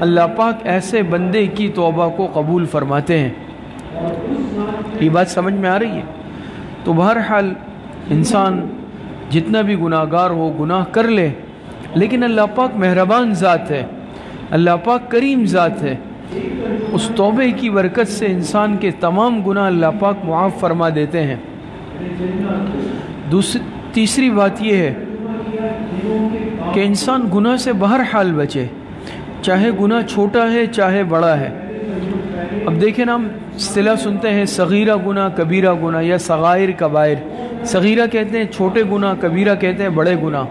اللہ پاک ایسے بندے کی توبہ کو قبول فرماتے ہیں۔ یہ بات سمجھ میں آ رہی ہے؟ تو بہرحال انسان جتنا بھی گناہ گار ہو گناہ کر لے، لیکن اللہ پاک مہربان ذات ہے، اللہ پاک کریم ذات ہے، اس توبے کی برکت سے انسان کے تمام گناہ اللہ پاک معاف فرما دیتے ہیں۔ تیسری بات یہ ہے کہ انسان گناہ سے بہرحال بچے، چاہے گناہ چھوٹا ہے چاہے بڑا ہے۔ اب دیکھیں نا، ہم اصطلاح سنتے ہیں صغیرہ گناہ کبیرہ گناہ یا صغائر کبائر۔ صغیرہ کہتے ہیں چھوٹے گناہ، کبیرہ کہتے ہیں بڑے گناہ،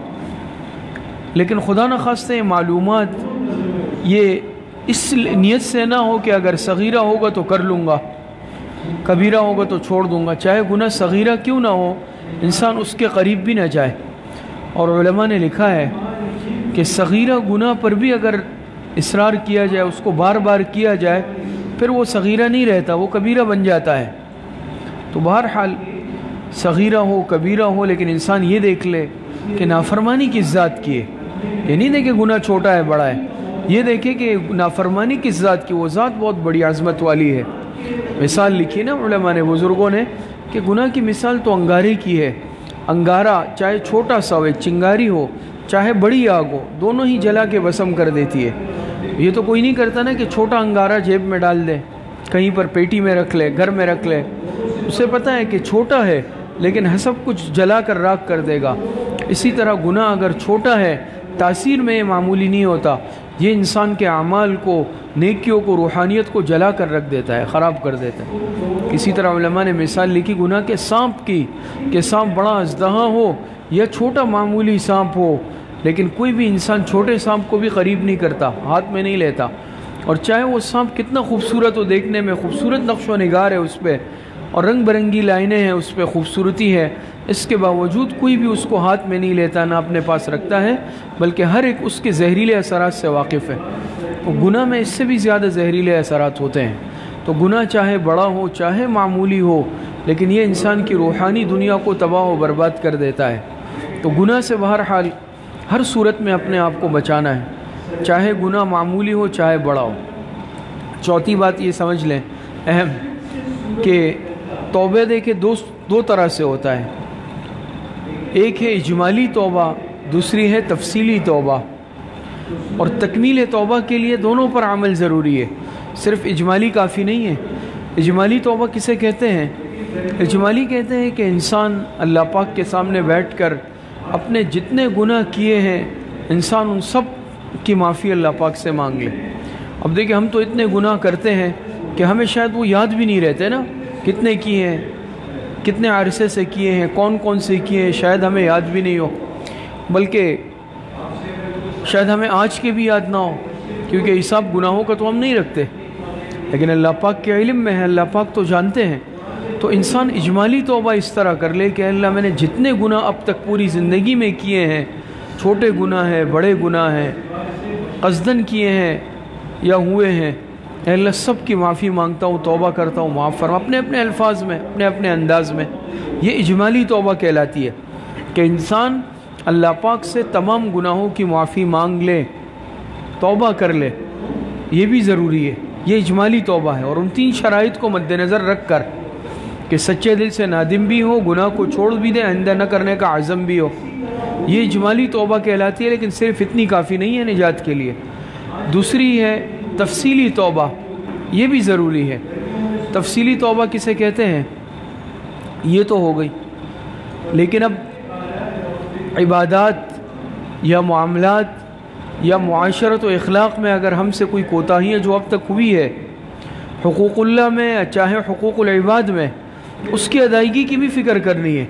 لیکن خدا نخواستہ یہ معلومات یہ اس نیت سے نہ ہو کہ اگر صغیرہ ہوگا تو کر لوں گا، کبیرہ ہوگا تو چھوڑ دوں گا، چاہے گناہ صغیرہ کیوں نہ ہو انسان اس کے قریب بھی نہ جائے۔ اور علماء نے لکھا ہے کہ صغیرہ گناہ پر بھی اگر اصرار کیا جائے، اس کو بار بار کیا جائے، پھر وہ صغیرہ نہیں رہتا، وہ کبیرہ بن جاتا ہے۔ تو بہرحال صغیرہ ہو کبیرہ ہو، لیکن انسان یہ دیکھ لے کہ نافرمانی کس ذات کی ہے۔ یہ نہیں دیکھے گناہ چھوٹا ہے بڑا ہے، یہ دیکھے کہ نافرمانی کس ذات کی، وہ ذات بہت بڑی عظمت والی ہے۔ مثال لکھی نا علماء نے، بزرگوں نے، کہ گناہ کی مثال تو انگارے کی ہے۔ انگارہ چاہے چھوٹا سا ہو، ایک چنگاری ہو، چاہے بڑی آگ ہو، دونوں ہی جلا کے بھسم کر دیتی ہے۔ یہ تو کوئی نہیں کرتا نا کہ چھوٹا انگارہ جیب میں ڈال دے، کہیں پر پیٹی میں رکھ لے، گھر میں رکھ لے، اسے پتہ ہے کہ چھوٹا ہے لیکن سب کچھ جلا کر راکھ کر دے گا۔ اسی طرح گناہ اگر چھوٹا ہے تاثیر میں یہ معمولی نہیں ہوتا، یہ انسان کے اعمال کو، نیکیوں کو، روحانیت کو جلا کر رکھ دیتا ہے، خراب کر دیتا ہے۔ اسی طرح علماء نے مثال لکھی گناہ کے سانپ کی، کہ سانپ بڑا اژدہا ہو یا چھوٹا معمولی سانپ ہو، لیکن کوئی بھی انسان چھوٹے سانپ کو بھی قریب نہیں کرتا، ہاتھ میں نہیں لیتا، اور چاہے وہ سانپ کتنا خوبصورت ہو، دیکھنے میں خوبصورت نقش و نگار ہے اس پہ، اور رنگ برنگی لائنیں ہیں اس پہ، خوبصورتی ہے، اس کے باوجود کوئی بھی اس کو ہاتھ میں نہیں لیتا، نہ اپنے پاس رکھتا ہے، بلکہ ہر ایک اس کے زہریلے اثرات سے واقف ہے۔ تو گناہ میں اس سے بھی زیادہ زہریلے اثرات ہوتے ہیں۔ تو گناہ چاہے بڑا ہو چاہے معمولی ہو، لیکن یہ انسان کی روحانی دنیا کو تباہ و برباد کر دیتا ہے۔ تو گناہ سے بہرحال ہر صورت میں اپنے آپ کو بچانا ہے، چاہے گناہ معمولی ہو چاہے بڑا ہو۔ چوتھی بات یہ سمجھ لیں اہم، کہ توبہ دیکھے دو طرح سے ہوتا ہے، ایک ہے اجمالی توبہ، دوسری ہے تفصیلی توبہ۔ اور تکمیل توبہ کے لیے دونوں پر عمل ضروری ہے، صرف اجمالی کافی نہیں ہے۔ اجمالی توبہ کسے کہتے ہیں؟ اجمالی کہتے ہیں کہ انسان اللہ پاک کے سامنے بیٹھ کر اپنے جتنے گناہ کیے ہیں انسان ان سب کی معافی اللہ پاک سے مانگ لے۔ اب دیکھیں ہم تو اتنے گناہ کرتے ہیں کہ ہمیں شاید وہ یاد بھی نہیں رہتے نا، کتنے کیے ہیں، کتنے عرصے سے کیے ہیں، کون کون سے کیے ہیں، شاید ہمیں یاد بھی نہیں ہو، بلکہ شاید ہمیں آج کے بھی یاد نہ ہو، کیونکہ حساب گناہوں کا تو ہم نہیں رکھتے، لیکن اللہ پاک کے علم میں ہے، اللہ پاک تو جانتے ہیں۔ تو انسان اجمالی توبہ اس طرح کر لے کہ اللہ میں نے جتنے گناہ اب تک پوری زندگی میں کیے ہیں، چھوٹے گناہ ہیں، بڑے گناہ ہیں، قصدن کیے ہیں یا ہوئے ہیں، اے اللہ سب کی معافی مانگتا ہوں، توبہ کرتا ہوں، معاف فرما، اپنے اپنے الفاظ میں، اپنے اپنے انداز میں۔ یہ اجمالی توبہ کہلاتی ہے کہ انسان اللہ پاک سے تمام گناہوں کی معافی مانگ لے، توبہ کر لے، یہ بھی ضروری ہے، یہ اجمالی توبہ ہے۔ اور ان 3 شرائط کو مد نظر رکھ کر کہ سچے دل سے نادم بھی ہو، گناہ کو چھوڑ بھی دے، آئندہ نہ کرنے کا عزم بھی ہو، یہ اجمالی توبہ کہلاتی ہے، لیکن صرف اتنی کافی نہیں ہے نجات کے لیے۔ دوسری ہے تفصیلی توبہ، یہ بھی ضروری ہے۔ تفصیلی توبہ کسے کہتے ہیں؟ یہ تو ہو گئی، لیکن اب عبادات یا معاملات یا معاشرت و اخلاق میں اگر ہم سے کوئی کوتاہیاں جو اب تک ہوئی ہے، حقوق اللہ میں چاہے حقوق العباد میں، اس کی ادائیگی کی بھی فکر کرنی ہے،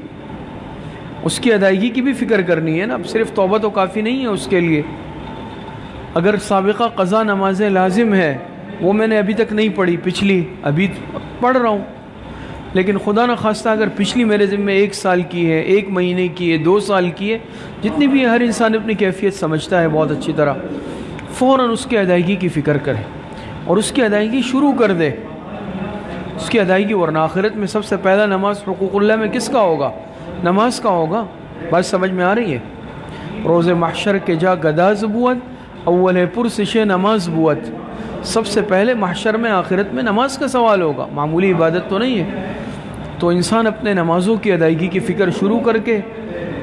اس کی ادائیگی کی بھی فکر کرنی ہے نا۔ اب صرف توبہ تو کافی نہیں ہے اس کے لیے۔ اگر سابقہ قضا نمازیں لازم ہے، وہ میں نے ابھی تک نہیں پڑھی، پچھلی ابھی پڑھ رہا ہوں، لیکن خدا نخواستہ اگر پچھلی میرے ذمہ 1 سال کی ہے، 1 مہینے کی ہے، 2 سال کی ہے، جتنی بھی ہر انسان اپنی کیفیت سمجھتا ہے بہت اچھی طرح، فوراً اس کی ادائیگی کی فکر کرے اور اس کی ادائیگی شروع کر دے، اس کی ادائیگی۔ ورنہ آخرت میں سب سے پہلا نماز حقوق اللہ میں کس کا ہوگا؟ نماز کا ہوگا۔ بات سمجھ میں آ رہی ہے؟ روز محشر کے جا گدا زبوت اول ہے پرسش نماز بوت، سب سے پہلے محشر میں آخرت میں نماز کا سوال ہوگا، معمولی عبادت تو نہیں ہے۔ تو انسان اپنے نمازوں کی ادائیگی کی فکر شروع کر کے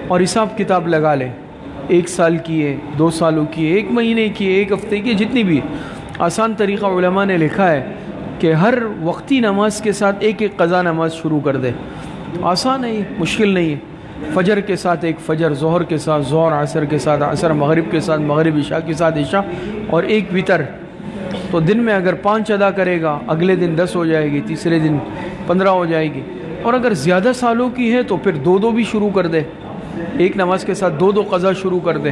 اور حساب کتاب لگا لے، 1 سال کی ہے، 2 سالوں کی ہے، 1 مہینے کی ہے، 1 ہفتے کی ہے، جتنی بھی۔ آسان طریقہ علماء نے لکھا ہے کہ ہر وقتی نماز کے ساتھ ایک قضا نماز شروع کر دے۔ آسان ہے، یہ مشکل نہیں ہے۔ فجر کے ساتھ ایک فجر، ظہر کے ساتھ ظہر، عصر کے ساتھ عصر، مغرب کے ساتھ مغرب، عشاء کے ساتھ عشاء، اور ایک وتر۔ تو دن میں اگر 5 ادا کرے گا، اگلے دن 10 ہو جائے گی، تیسرے دن 15 ہو جائے گی۔ اور اگر زیادہ سالوں کی ہے تو پھر 2 بھی شروع کر دے، ایک نماز کے ساتھ 2 قضا شروع کر دے۔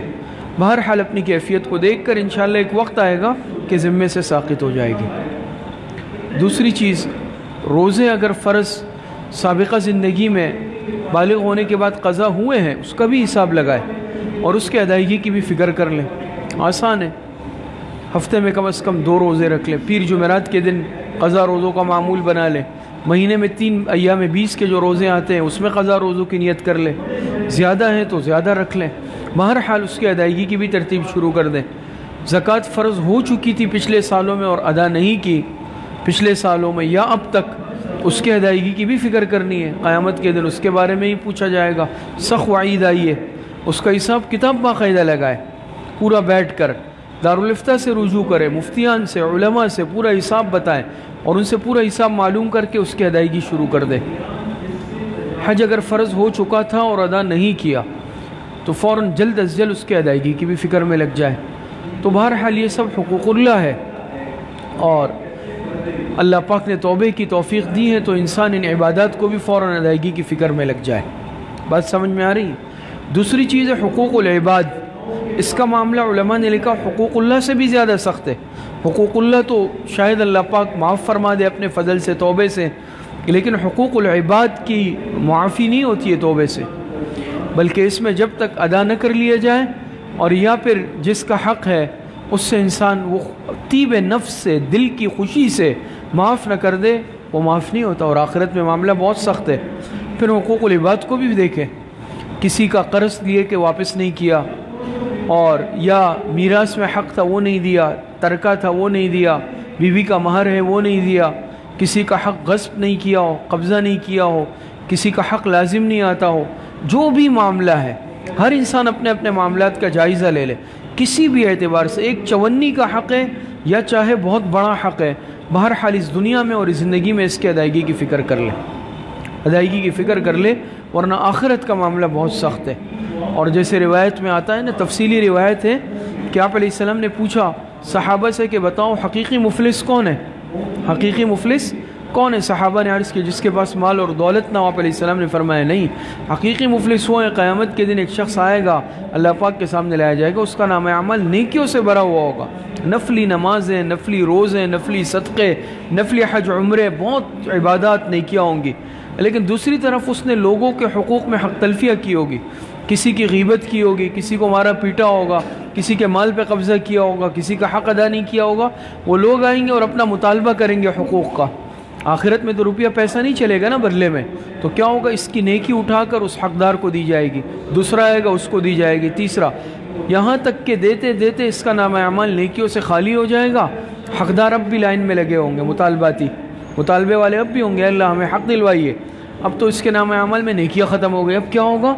بہرحال اپنی کیفیت کو دیکھ کر انشاءاللہ ایک وقت آئے گا کہ ذمے سے ساقط ہو جائے گی۔ دوسری چیز، روزے اگر فرض سابقہ زندگی میں بالغ ہونے کے بعد قضا ہوئے ہیں، اس کا بھی حساب لگائے اور اس کے ادائیگی کی بھی فکر کر لیں۔ آسان ہے، ہفتے میں کم از کم 2 روزے رکھ لیں، پیر جمعرات کے دن قضا روزوں کا معمول بنا لیں، مہینے میں 3 ایام 20 کے جو روزے آتے ہیں اس میں قضا روزوں کی نیت کر لیں، زیادہ ہیں تو زیادہ رکھ لیں۔ بہرحال اس کی ادائیگی کی بھی ترتیب شروع کر دیں۔ زکوٰۃ فرض ہو چکی تھی پچھلے سالوں میں اور ادا نہیں کی پچھلے سالوں میں یا اب تک، اس کی ادائیگی کی بھی فکر کرنی ہے۔ قیامت کے دن اس کے بارے میں ہی پوچھا جائے گا، سخت وعید آئی ہے، اس کا حساب کتاب باقاعدہ لگائے، پورا بیٹھ کر دارالفتہ سے رجوع کرے، مفتیان سے، علماء سے پورا حساب بتائیں اور ان سے پورا حساب معلوم کر کے اس کی ادائیگی شروع کر دے۔ حج اگر فرض ہو چکا تھا اور ادا نہیں کیا تو فوراً جلد از جلد اس کی ادائیگی کی بھی فکر میں لگ جائے۔ تو بہرحال یہ سب حقوق اللہ ہے، اور اللہ پاک نے توبے کی توفیق دی ہے تو انسان ان عبادات کو بھی فوراً ادائیگی کی فکر میں لگ جائے۔ بات سمجھ میں آ رہی ہے؟ دوسری چیز ہے حقوق العباد۔ اس کا معاملہ علماء نے لکھا حقوق اللہ سے بھی زیادہ سخت ہے۔ حقوق اللہ تو شاید اللہ پاک معاف فرما دے اپنے فضل سے، توبے سے، لیکن حقوق العباد کی معافی نہیں ہوتی ہے توبے سے، بلکہ اس میں جب تک ادا نہ کر لیا جائے اور یا پھر جس کا حق ہے اس سے انسان وہ طیب نفس سے، دل کی خوشی سے معاف نہ کر دے، وہ معاف نہیں ہوتا، اور آخرت میں معاملہ بہت سخت ہے۔ پھر حقوق العباد کو بھی دیکھیں، کسی کا قرض دیے کہ واپس نہیں کیا، اور یا میراث میں حق تھا وہ نہیں دیا، ترکہ تھا وہ نہیں دیا، بیوی کا مہر ہے وہ نہیں دیا، کسی کا حق غصب نہیں کیا ہو، قبضہ نہیں کیا ہو، کسی کا حق لازم نہیں آتا ہو، جو بھی معاملہ ہے ہر انسان اپنے اپنے معاملات کا جائزہ لے لے، کسی بھی اعتبار سے، ایک چونی کا حق ہے یا چاہے بہت بڑا حق ہے، بہرحال اس دنیا میں اور اس زندگی میں اس کی ادائیگی کی فکر کر لے، ادائیگی کی فکر کر لے، ورنہ آخرت کا معاملہ بہت سخت ہے۔ اور جیسے روایت میں آتا ہے نا، تفصیلی روایت ہے کہ آپ علیہ السلام نے پوچھا صحابہ سے کہ بتاؤ حقیقی مفلس کون ہے، حقیقی مفلس کون ہے؟ صحابہ نے عرض کی جس کے پاس مال اور دولت نہ ہو۔ آپ علیہ السلام نے فرمایا نہیں، حقیقی مفلس وہ ہے قیامت کے دن ایک شخص آئے گا، اللہ پاک کے سامنے لایا جائے گا، اس کا نام عمل نیکیوں سے بھرا ہوا ہوگا، نفلی نمازیں، نفلی روزیں، نفلی صدقے، نفلی حج عمرے، بہت عبادات نیکیاں ہوں گی، لیکن دوسری طرف اس نے لوگوں کے حقوق میں حق تلفیہ کی ہوگی، کسی کی غیبت کی ہوگی، کسی کو مارا پیٹا ہوگا، کسی کے مال پہ قبضہ کیا ہوگا، کسی کا حق ادا نہیں کیا ہوگا، وہ لوگ آئیں گے اور اپنا مطالبہ کریں گے حقوق کا۔ آخرت میں تو روپیہ پیسہ نہیں چلے گا نا بدلے میں، تو کیا ہوگا؟ اس کی نیکی اٹھا کر اس حقدار کو دی جائے گی، دوسرا آئے گا اس کو دی جائے گی، تیسرا، یہاں تک کہ دیتے دیتے اس کا نام اعمال نیکیوں سے خالی ہو جائے گا۔ حقدار اب بھی لائن میں لگے ہوں گے، مطالباتی، مطالبے والے اب بھی ہوں گے، اللہ ہمیں حق دلوائیے۔ اب تو اس کے نام اعمال میں نیکیاں ختم ہو گئی، اب کیا ہوگا؟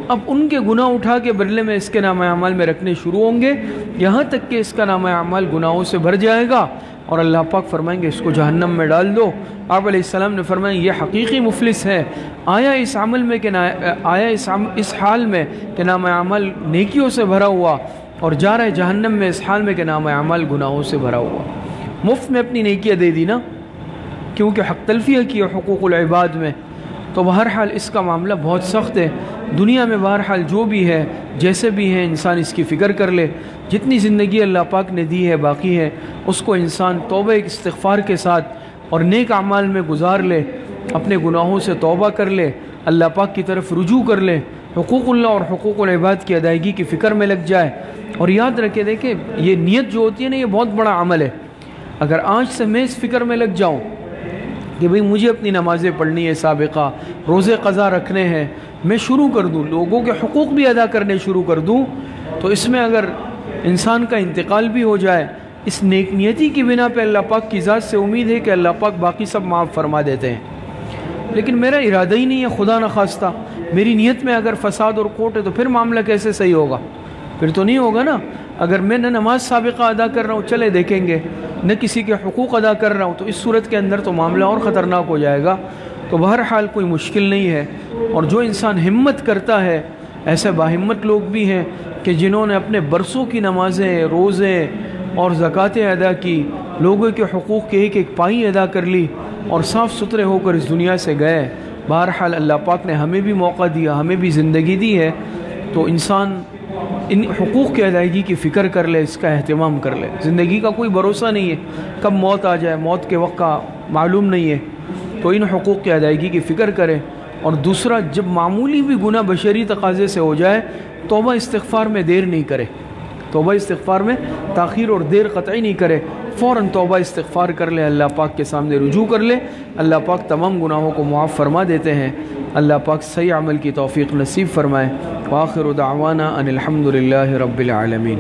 اب ان کے گناہ اٹھا کے بدلے میں اس کے نام اعمال میں رکھنے شروع ہوں گے، یہاں تک کہ اس کا نام اعمال گناہوں سے بھر جائے گا اور اللہ پاک فرمائیں گے اس کو جہنم میں ڈال دو۔ آپ علیہ السلام نے فرمایا یہ حقیقی مفلس ہے، آیا اس عمل میں کہ آیا اس حال میں کہ نام اعمال نیکیوں سے بھرا ہوا اور جا رہا ہے جہنم میں اس حال میں کہ نام اعمال گناہوں سے بھرا ہوا۔ مفت میں اپنی نیکیاں دے دی نا، کیونکہ حق تلفیہ کی حقوق العباد میں، تو بہرحال اس کا معاملہ بہت سخت ہے۔ دنیا میں بہرحال جو بھی ہے، جیسے بھی ہے، انسان اس کی فکر کر لے، جتنی زندگی اللہ پاک نے دی ہے باقی ہے، اس کو انسان توبہ استغفار کے ساتھ اور نیک اعمال میں گزار لے، اپنے گناہوں سے توبہ کر لے، اللہ پاک کی طرف رجوع کر لے، حقوق اللہ اور حقوق العباد کی ادائیگی کی فکر میں لگ جائے، اور یاد رکھے دیکھیں یہ نیت جو ہوتی ہے نا، یہ بہت بڑا عمل ہے۔ اگر آج سے میں اس فکر میں لگ جاؤں کہ بھئی مجھے اپنی نمازیں پڑھنی ہے سابقہ، روزے قضا رکھنے ہیں، میں شروع کر دوں، لوگوں کے حقوق بھی ادا کرنے شروع کر دوں، تو اس میں اگر انسان کا انتقال بھی ہو جائے، اس نیک نیتی کی بنا پہ اللہ پاک کی ذات سے امید ہے کہ اللہ پاک باقی سب معاف فرما دیتے ہیں۔ لیکن میرا ارادہ ہی نہیں ہے، خدا نخواستہ میری نیت میں اگر فساد اور کوٹ ہے تو پھر معاملہ کیسے صحیح ہوگا؟ پھر تو نہیں ہوگا نا۔ اگر میں نہ نماز سابقہ ادا کر رہا ہوں، چلے دیکھیں گے، نہ کسی کے حقوق ادا کر رہا ہوں، تو اس صورت کے اندر تو معاملہ اور خطرناک ہو جائے گا۔ تو بہرحال کوئی مشکل نہیں ہے، اور جو انسان ہمت کرتا ہے، ایسے باہمت لوگ بھی ہیں کہ جنہوں نے اپنے برسوں کی نمازیں، روزے اور زکوٰۃیں ادا کی، لوگوں کے حقوق کے ایک ایک پائی ادا کر لی اور صاف ستھرے ہو کر اس دنیا سے گئے۔ بہرحال اللہ پاک نے ہمیں بھی موقع دیا، ہمیں بھی زندگی دی ہے، تو انسان ان حقوق کی ادائیگی کی فکر کر لے، اس کا اہتمام کر لے۔ زندگی کا کوئی بھروسہ نہیں ہے، کب موت آ جائے، موت کے وقت کا معلوم نہیں ہے، تو ان حقوق کی ادائیگی کی فکر کرے۔ اور دوسرا، جب معمولی بھی گناہ بشری تقاضے سے ہو جائے، توبہ استغفار میں دیر نہیں کرے، توبہ استغفار میں تاخیر اور دیر قطعی نہیں کرے، فوراً توبہ استغفار کر لے، اللہ پاک کے سامنے رجوع کر لے، اللہ پاک تمام گناہوں کو معاف فرما دیتے ہیں۔ اللہ پاک صحیح عمل کی توفیق نصیب فرمائے۔ وآخر دعوانا ان الحمد للہ رب العالمین۔